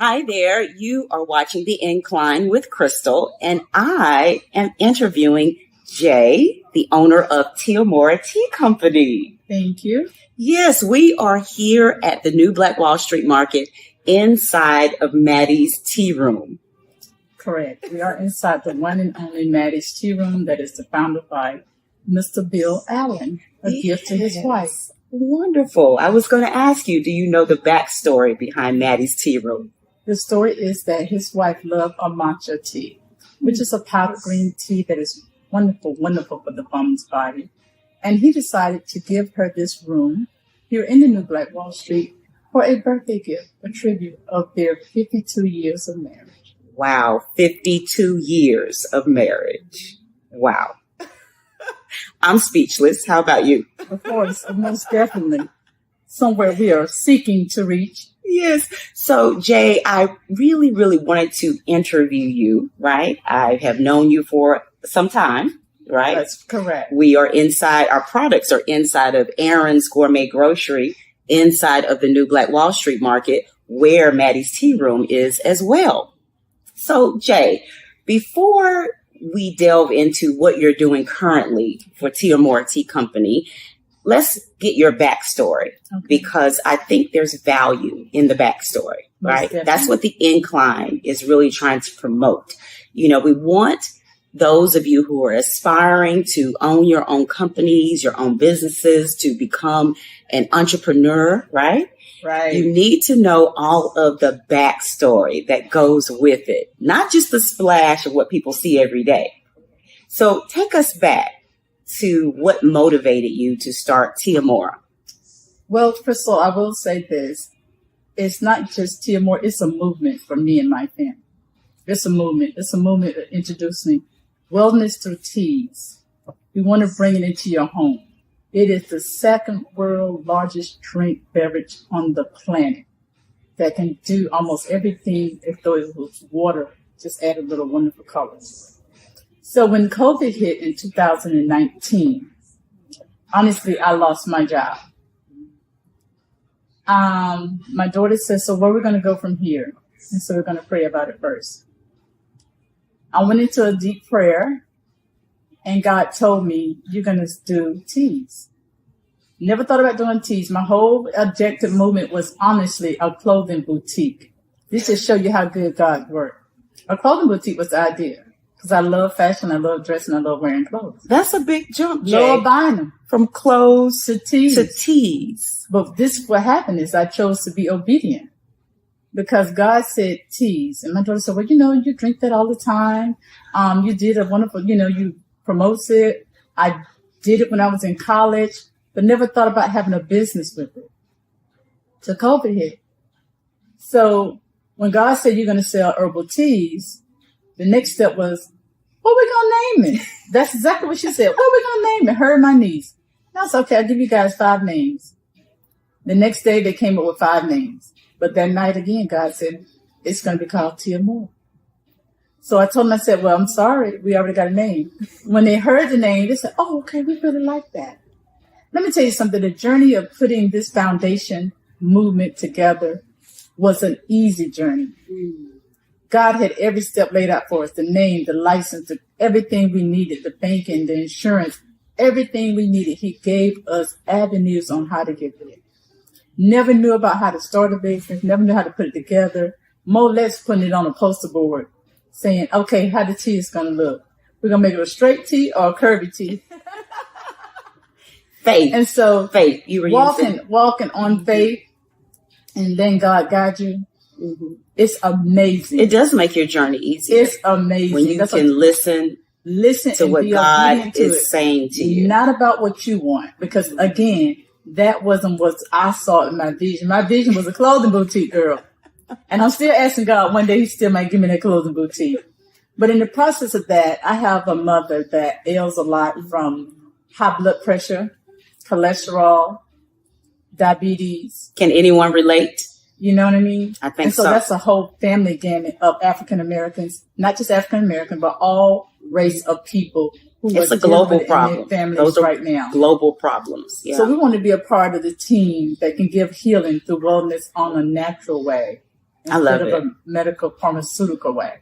Hi there. You are watching The Incline with Crystal, and I am interviewing Jay, the owner of Tea Amour Tea Company. Thank you. Yes, we are here at the New Black Wall Street Market inside of Maddie's Tea Room. Correct. We are inside the one and only Maddie's Tea Room that is founded by Mr. Bill Allen, a gift to his wife. Wonderful. I was going to ask you, do you know the backstory behind Maddie's Tea Room? The story is that his wife loved a matcha tea, which is a powdered green tea that is wonderful, wonderful for the woman's body. And he decided to give her this room here in the New Black Wall Street for a birthday gift, a tribute of their 52 years of marriage. Wow, 52 years of marriage. Wow. I'm speechless. How about you? Of course, most definitely. Somewhere we are seeking to reach. Yes. So, Jay, I really, really wanted to interview you, right? I have known you for some time, right? That's correct. Our products are inside of Aaron's Gourmet Grocery, inside of the New Black Wall Street Market, where Maddie's Tea Room is as well. So, Jay, before we delve into what you're doing currently for Tea Amour Tea Company, let's get your backstory, because I think there's value in the backstory, right? That's what the Incline is really trying to promote. You know, we want those of you who are aspiring to own your own companies, your own businesses, to become an entrepreneur, right? Right. You need to know all of the backstory that goes with it, not just the splash of what people see every day. So take us back to what motivated you to start Tea Amour. Well, Crystal, I will say this. It's not just Tea Amour, it's a movement for me and my family. It's a movement. It's a movement of introducing wellness through teas. We want to bring it into your home. It is the second world largest drink beverage on the planet that can do almost everything if though it was water, just add a little wonderful colors. So when COVID hit in 2019, honestly, I lost my job. My daughter said, so where are we going to go from here? And so we're going to pray about it first. I went into a deep prayer, and God told me, you're going to do teas. Never thought about doing teas. My whole objective movement was honestly a clothing boutique. This just show you how good God worked. A clothing boutique was the idea. Because I love fashion, I love dressing, I love wearing clothes. That's a big jump, Jay. Love buying them. From clothes to teas. But what happened is I chose to be obedient. Because God said teas. And my daughter said, well, you drink that all the time. You did a wonderful, you promote it. I did it when I was in college, but never thought about having a business with it. So COVID hit. So when God said you're going to sell herbal teas, the next step was, what we going to name it? That's exactly what she said. What we going to name it? Her and my niece. That's okay. I'll give you guys 5 names. The next day they came up with 5 names. But that night again, God said, it's going to be called Tea Amour. So I told them, I said, well, I'm sorry. We already got a name. When they heard the name, they said, oh, okay, we really like that. Let me tell you something. The journey of putting this foundation movement together was an easy journey. God had every step laid out for us, the name, the license, everything we needed, the banking, the insurance, everything we needed. He gave us avenues on how to get there. Never knew about how to start a business, never knew how to put it together. More or less putting it on a poster board saying, okay, how the tea is going to look. We're going to make it a straight tea or a curvy tea. Faith. And so faith. You were walking on faith, and then God guide you. Mm-hmm. It's amazing. It does make your journey easier. It's amazing. When you can listen to what God is saying to you. Not about what you want. Because again, that wasn't what I saw in my vision. My vision was a clothing boutique, girl. And I'm still asking God one day he still might give me that clothing boutique. But in the process of that, I have a mother that ails a lot from high blood pressure, cholesterol, diabetes. Can anyone relate? You know what I mean? I think so. So that's a whole family gamut of African Americans, not just African American, but all race of people who it's a global problem. Families Those are right now. Global problems. Yeah. So we want to be a part of the team that can give healing through wellness on a natural way. I love instead of a medical pharmaceutical way.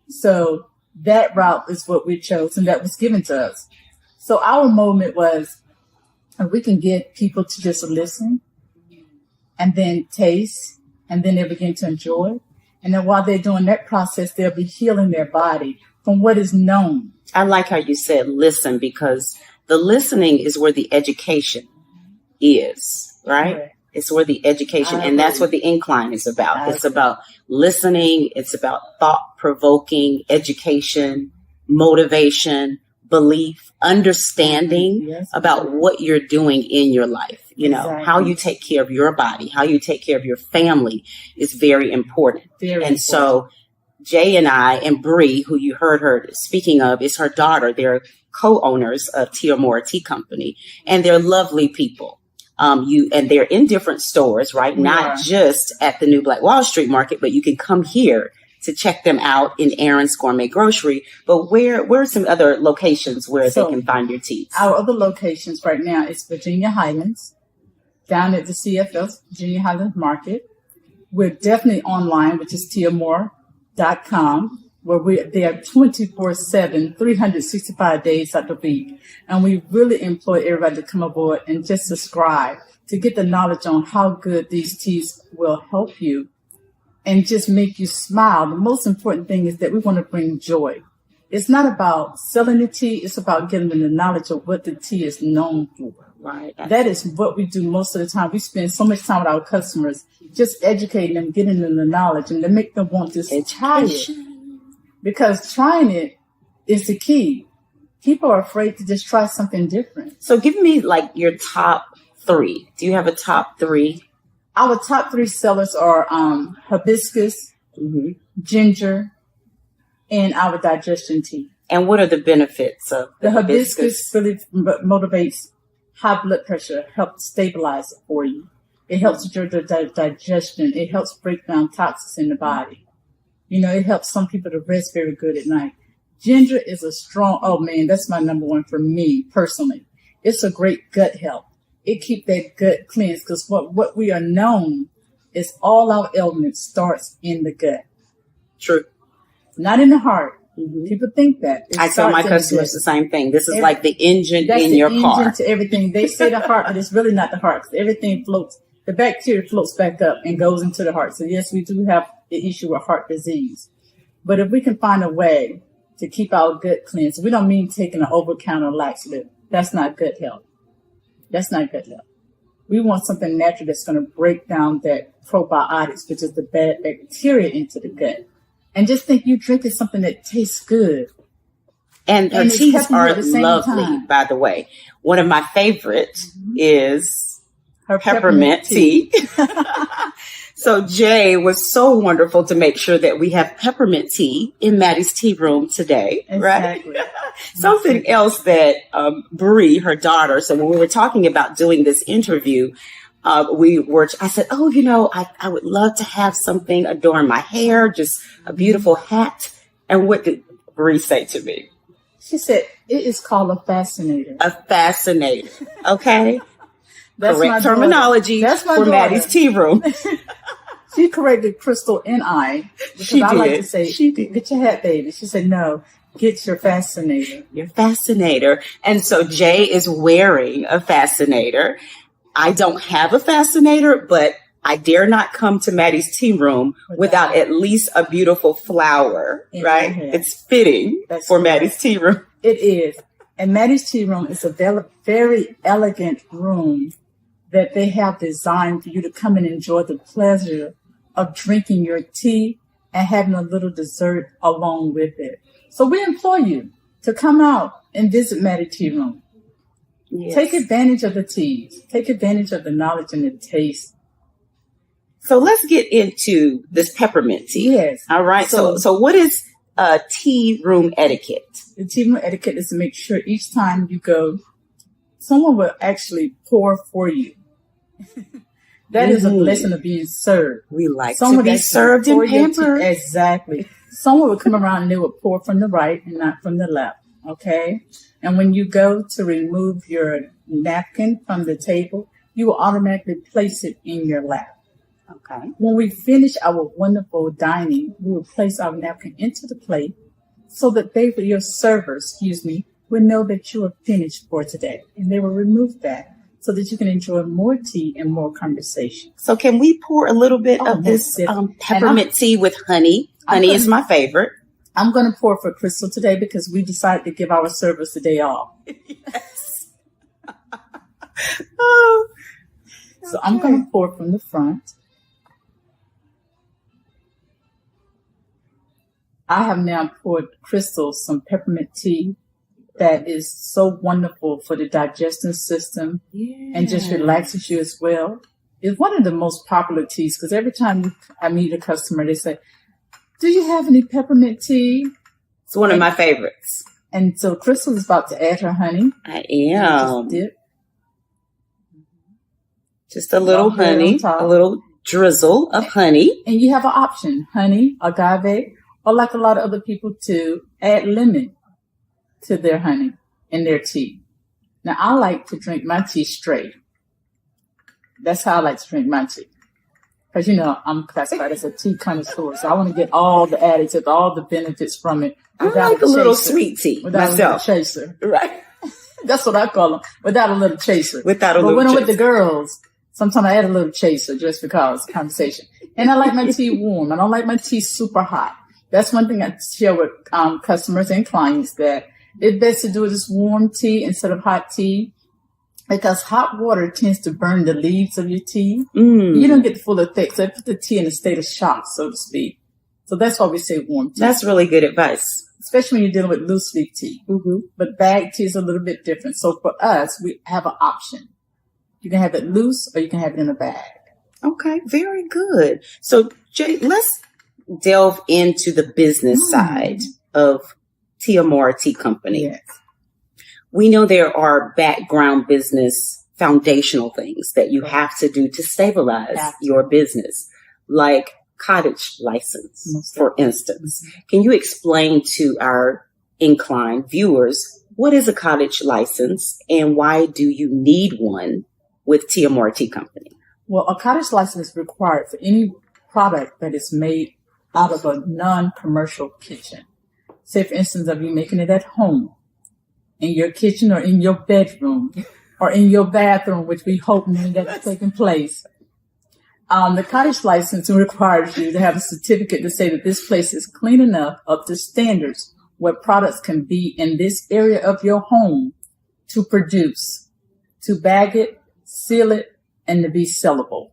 So that route is what we chose, and that was given to us. So our moment was, we can get people to just listen and then taste, and then they begin to enjoy. And then while they're doing that process, they'll be healing their body from what is known. I like how you said listen, because the listening is where the education is, right? Right. It's where the education, and that's what the Incline is about. It's about listening. It's about thought-provoking education, motivation, belief, understanding about what you're doing in your life. You know, how you take care of your body, how you take care of your family is very important. So Jay and I, and Bree, who you heard her speaking of, is her daughter. They're co-owners of Tea Amour Tea Company, and they're lovely people. And they're in different stores, right? Not just at the New Black Wall Street Market, but you can come here to check them out in Aaron's Gourmet Grocery. But where are some other locations where they can find your teas? Our other locations right now is Virginia Highlands, down at the CFL Virginia Highlands Market. We're definitely online, which is teaamour.com, where they are 24/7, 365 days out the week. And we really employ everybody to come aboard and just subscribe to get the knowledge on how good these teas will help you and just make you smile. The most important thing is that we want to bring joy. It's not about selling the tea. It's about getting them the knowledge of what the tea is known for. Right. That is what we do most of the time. We spend so much time with our customers, just educating them, getting them the knowledge, and to make them want to try it. Because trying it is the key. People are afraid to just try something different. So give me like your top three. Do you have a top three? Our top three sellers are hibiscus, ginger, and our digestion tea. And what are the benefits of the hibiscus? Really motivates high blood pressure, helps stabilize it for you. It helps with your digestion. It helps break down toxins in the body. You know, it helps some people to rest very good at night. Ginger is a strong, oh man, that's my number one for me personally. It's a great gut health. It keeps that gut cleansed, because what we are known is all our ailments starts in the gut. True. Not in the heart. People think that. I tell my customers the same thing. This is like the engine in your car. That's the engine to everything. They say the heart, but it's really not the heart. Everything floats. The bacteria floats back up and goes into the heart. So yes, we do have the issue with heart disease. But if we can find a way to keep our gut cleansed, we don't mean taking an over-the-counter laxative. That's not good health. That's not good health. We want something natural that's going to break down that probiotics, which is the bad bacteria, into the gut. And just think you drinking something that tastes good. And her teas are lovely, by the way. One of my favorites is her peppermint tea. So Jay was so wonderful to make sure that we have peppermint tea in Maddie's tea room today, right? Something else that Bree, her daughter, so when we were talking about doing this interview, I said, oh, you know, I would love to have something adorn my hair, just a beautiful hat. And what did Bree say to me? She said, it is called a fascinator. A fascinator. Okay. That's correct terminology for Maddie's tea room. She corrected Crystal and I. She I did. like to say, get your hat, baby. She said, no, get your fascinator. Your fascinator. And so Jay is wearing a fascinator. I don't have a fascinator, but I dare not come to Maddie's tea room without at least a beautiful flower, right? It's fitting for Maddie's tea room. It is. And Maddie's tea room is a very elegant room that they have designed for you to come and enjoy the pleasure of drinking your tea and having a little dessert along with it. So we implore you to come out and visit Maddie's tea room. Yes. Take advantage of the teas. Take advantage of the knowledge and the taste. So let's get into this peppermint tea. Yes. All right. So what is tea room etiquette? The tea room etiquette is to make sure each time you go, someone will actually pour for you. That is a blessing of being served. We like to be served and pampered. Exactly. Someone would come around and they would pour from the right and not from the left. Okay. And when you go to remove your napkin from the table, you will automatically place it in your lap. Okay. When we finish our wonderful dining, we will place our napkin into the plate so that your servers, will know that you are finished for today. And they will remove that so that you can enjoy more tea and more conversation. So can we pour a little bit of this peppermint tea with honey? Honey is my favorite. I'm going to pour for Crystal today because we decided to give our servers the day off. Yes. So I'm going to pour from the front. I have now poured Crystal some peppermint tea that is so wonderful for the digestion system and just relaxes you as well. It's one of the most popular teas because every time I meet a customer, they say, "Do you have any peppermint tea?" It's one of my favorites. And so Crystal is about to add her honey. I am. Just dip. Just a little honey, a little drizzle of honey. And you have an option, honey, agave, or like a lot of other people to add lemon to their honey in their tea. Now, I like to drink my tea straight. That's how I like to drink my tea. Because, I'm classified as a tea connoisseur, so I want to get all the additives, all the benefits from it. I like a little sweet tea without myself. A little chaser. Right. That's what I call them, without a little chaser. Without a but little when I'm chaser. with the girls, sometimes I add a little chaser just because conversation. And I like my tea warm. I don't like my tea super hot. That's one thing I share with customers and clients, that it's best to do this warm tea instead of hot tea, because hot water tends to burn the leaves of your tea. You don't get the full effect. So it puts the tea in a state of shock, so to speak. So that's why we say warm tea. That's really good advice. Especially when you're dealing with loose leaf tea. Mm-hmm. But bag tea is a little bit different. So for us, we have an option. You can have it loose or you can have it in a bag. Okay, very good. So, Jay, let's delve into the business side of Tea Amour Tea Company. Yes. We know there are background business foundational things that you have to do to stabilize your business, like cottage license, for instance. Can you explain to our Incline viewers, what is a cottage license and why do you need one with Tea Amour Tea Company? Well, a cottage license is required for any product that is made out of a non-commercial kitchen. Say, for instance, of you making it at home, in your kitchen or in your bedroom or in your bathroom, which we hope none of that's taking place. The cottage license requires you to have a certificate to say that this place is clean enough, up to standards, where products can be in this area of your home to produce, to bag it, seal it, and to be sellable.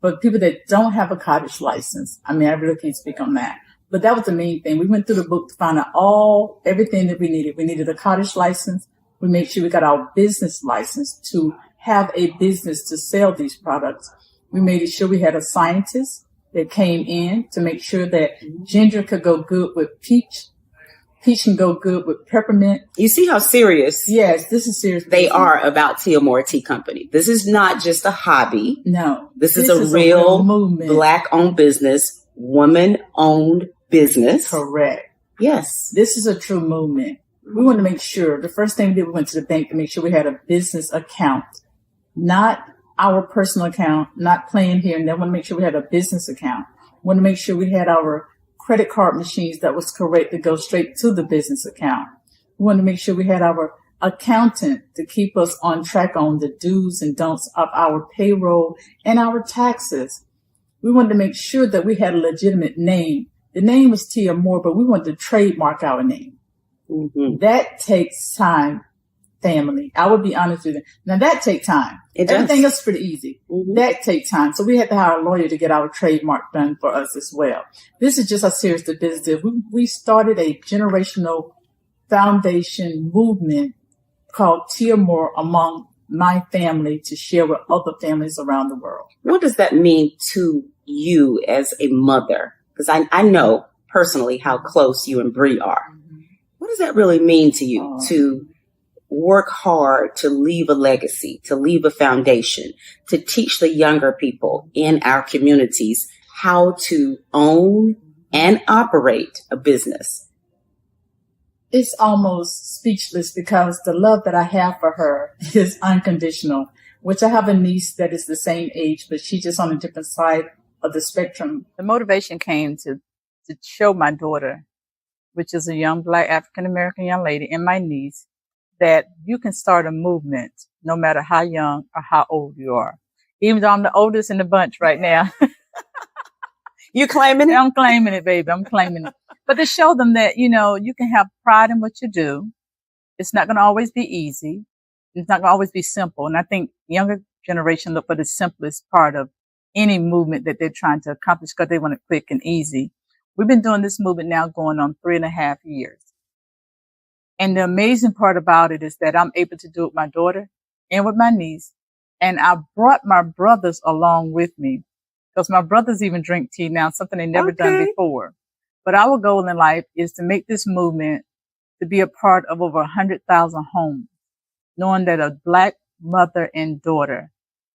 But people that don't have a cottage license, I really can't speak on that. But that was the main thing. We went through the book to find out everything that we needed. We needed a cottage license. We made sure we got our business license to have a business to sell these products. We made sure we had a scientist that came in to make sure that ginger could go good with peach. Peach can go good with peppermint. You see how serious? Yes, this is serious. They are about Tea Amour Tea Company. This is not just a hobby. No. This is a real movement. Black-owned business, woman-owned business. Correct. Yes. This is a true movement. We want to make sure, the first thing we did, we went to the bank to make sure we had a business account, not our personal account, not playing here. And then we want to make sure we had a business account. We want to make sure we had our credit card machines that was correct to go straight to the business account. We want to make sure we had our accountant to keep us on track on the do's and don'ts of our payroll and our taxes. We wanted to make sure that we had a legitimate name. The name was Tea Amour, but we wanted to trademark our name. Mm-hmm. That takes time, family. I would be honest with you. Now that takes time. Everything else is pretty easy. Mm-hmm. That takes time. So we had to hire a lawyer to get our trademark done for us as well. This is just how serious the business is. We started a generational foundation movement called Tea Amour among my family to share with other families around the world. What does that mean to you as a mother? Because I know personally how close you and Bree are. Mm-hmm. What does that really mean to you to work hard, to leave a legacy, to leave a foundation, to teach the younger people in our communities how to own and operate a business? It's almost speechless because the love that I have for her is unconditional. which I have a niece that is the same age, but she's just on a different side of the spectrum. The motivation came to show my daughter, which is a young Black African-American young lady, and my niece, that you can start a movement no matter how young or how old you are. Even though I'm the oldest in the bunch right now. You claiming it? I'm claiming it, baby. I'm claiming it. But to show them that, you know, you can have pride in what you do. It's not going to always be easy. It's not going to always be simple. And I think younger generation look for the simplest part of any movement that they're trying to accomplish because they want it quick and easy. We've been doing this movement now going on 3.5 years. And the amazing part about it is that I'm able to do it with my daughter and with my niece. And I brought my brothers along with me because my brothers even drink tea now, something they never done before. But our goal in life is to make this movement to be a part of over 100,000 homes, knowing that a Black mother and daughter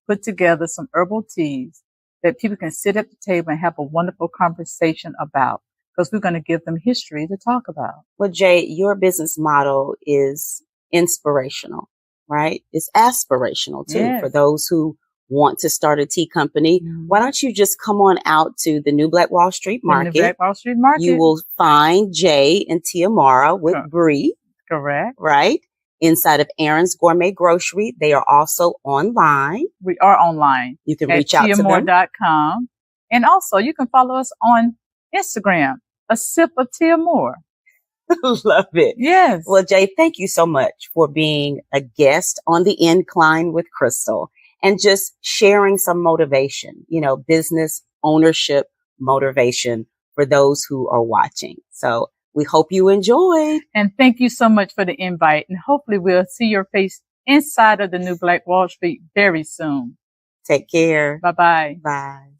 put together some herbal teas that people can sit at the table and have a wonderful conversation about, because we're going to give them history to talk about. Well, Jay, your business model is inspirational, right? It's aspirational too, Yes. for those who want to start a tea company. Mm-hmm. Why don't you just come on out to the New Black Wall Street Market? In the Black Wall Street Market. You will find Jay and Tea Amour with Bree, Correct. right? Inside of Aaron's Gourmet Grocery. They are also online. We are online. You can reach out to them. teaamour.com. And also you can follow us on Instagram, A Sip of Tea Amour. Love it. Yes. Well, Jay, thank you so much for being a guest on the Incline with Crystal and just sharing some motivation, you know, business ownership motivation for those who are watching. So we hope you enjoyed. And thank you so much for the invite. And hopefully we'll see your face inside of the New Black Wall Street very soon. Take care. Bye-bye. Bye.